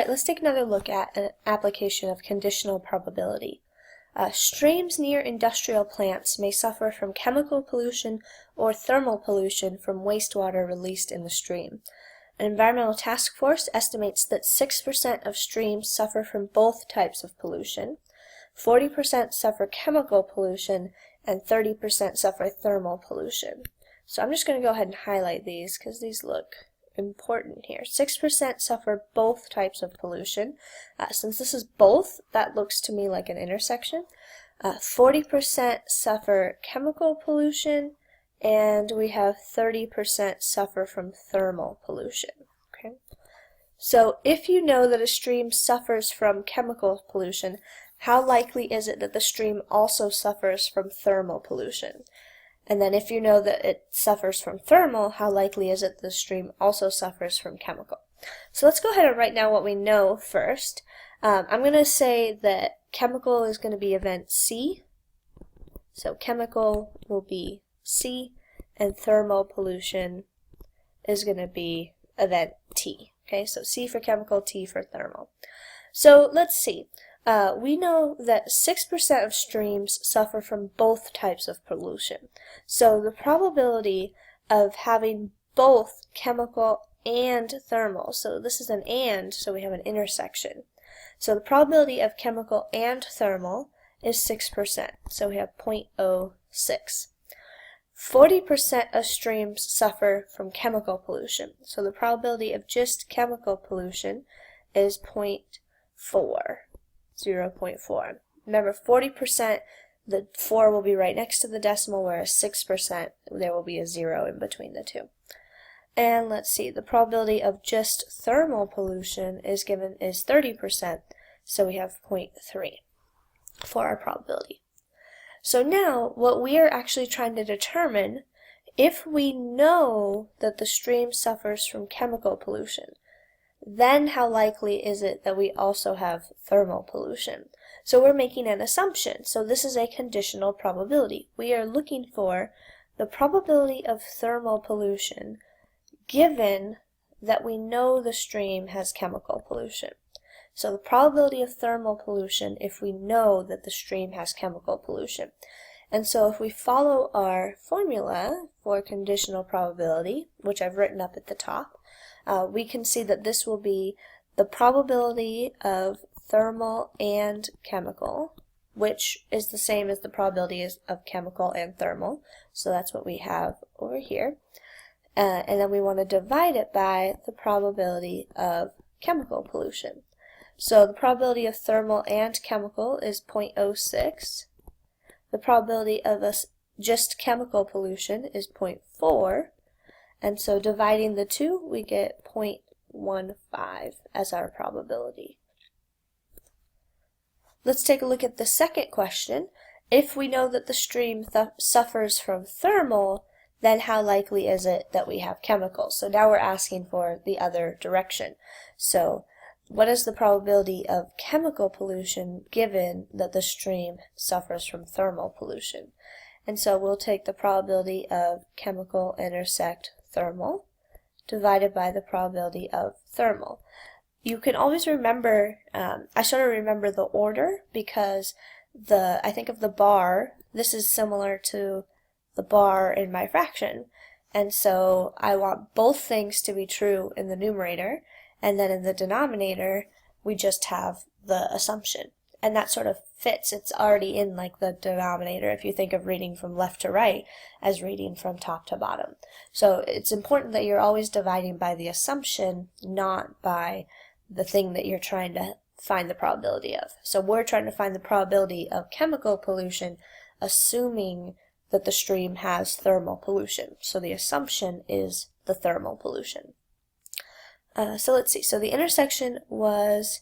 Alright, let's take another look at an application of conditional probability. Streams near industrial plants may suffer from chemical pollution or thermal pollution from wastewater released in the stream. An environmental task force estimates that 6% of streams suffer from both types of pollution, 40% suffer chemical pollution, and 30% suffer thermal pollution. So I'm just going to go ahead and highlight these because these look important here. 6% suffer both types of pollution. Since this is both, that looks to me like an intersection. 40% suffer chemical pollution, and we have 30% suffer from thermal pollution. Okay. So if you know that a stream suffers from chemical pollution, how likely is it that the stream also suffers from thermal pollution? And then if you know that it suffers from thermal, how likely is it the stream also suffers from chemical? So let's go ahead and write down what we know first. I'm going to say that chemical is going to be event C. So chemical will be C, and thermal pollution is going to be event T. Okay, so C for chemical, T for thermal. So let's see. We know that 6% of streams suffer from both types of pollution. So the probability of having both chemical and thermal, so this is an and, so we have an intersection. So the probability of chemical and thermal is 6%, so we have 0.06. 40% of streams suffer from chemical pollution, so the probability of just chemical pollution is 0.4. 0.4. Remember, 40%, the 4 will be right next to the decimal, whereas 6%, there will be a 0 in between the two. And let's see, the probability of just thermal pollution is 30%, so we have 0.3 for our probability. So now, what we are actually trying to determine, if we know that the stream suffers from chemical pollution, then how likely is it that we also have thermal pollution? So we're making an assumption. So this is a conditional probability. We are looking for the probability of thermal pollution given that we know the stream has chemical pollution. So the probability of thermal pollution if we know that the stream has chemical pollution. And so if we follow our formula for conditional probability, which I've written up at the top, we can see that this will be the probability of thermal and chemical, which is the same as the probability of chemical and thermal. So that's what we have over here. And then we want to divide it by the probability of chemical pollution. So the probability of thermal and chemical is 0.06. The probability of just chemical pollution is 0.4. And so dividing the two, we get 0.15 as our probability. Let's take a look at the second question. If we know that the stream suffers from thermal, then how likely is it that we have chemical? So now we're asking for the other direction. So what is the probability of chemical pollution given that the stream suffers from thermal pollution? And so we'll take the probability of chemical intersect thermal divided by the probability of thermal. You can always remember, I sort of remember the order because I think of the bar, this is similar to the bar in my fraction. And so I want both things to be true in the numerator, and then in the denominator, we just have the assumption. And that sort of fits. It's already in like the denominator if you think of reading from left to right as reading from top to bottom. So it's important that you're always dividing by the assumption, not by the thing that you're trying to find the probability of. So we're trying to find the probability of chemical pollution, assuming that the stream has thermal pollution. So the assumption is the thermal pollution. So let's see. So the intersection was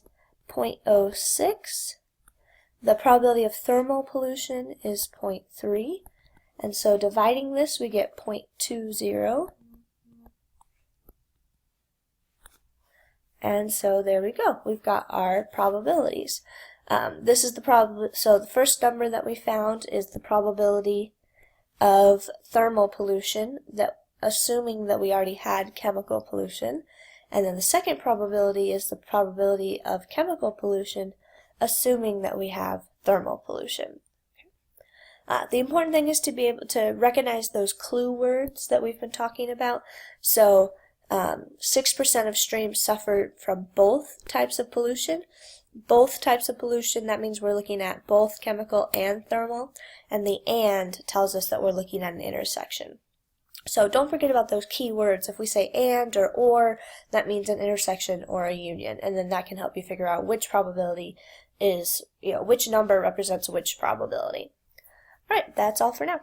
0.06. The probability of thermal pollution is 0.3, and so dividing this we get 0.20, and so there we go. We've got our probabilities. This is the probability. So the first number that we found is the probability of thermal pollution, that assuming that we already had chemical pollution, And then the second probability is the probability of chemical pollution, assuming that we have thermal pollution. The important thing is to be able to recognize those clue words that we've been talking about. So 6% of streams suffer from both types of pollution. Both types of pollution, that means we're looking at both chemical and thermal. And the "and" tells us that we're looking at an intersection. So don't forget about those key words. If we say "and" or, that means an intersection or a union. And then that can help you figure out which probability is, which number represents which probability. Alright, that's all for now.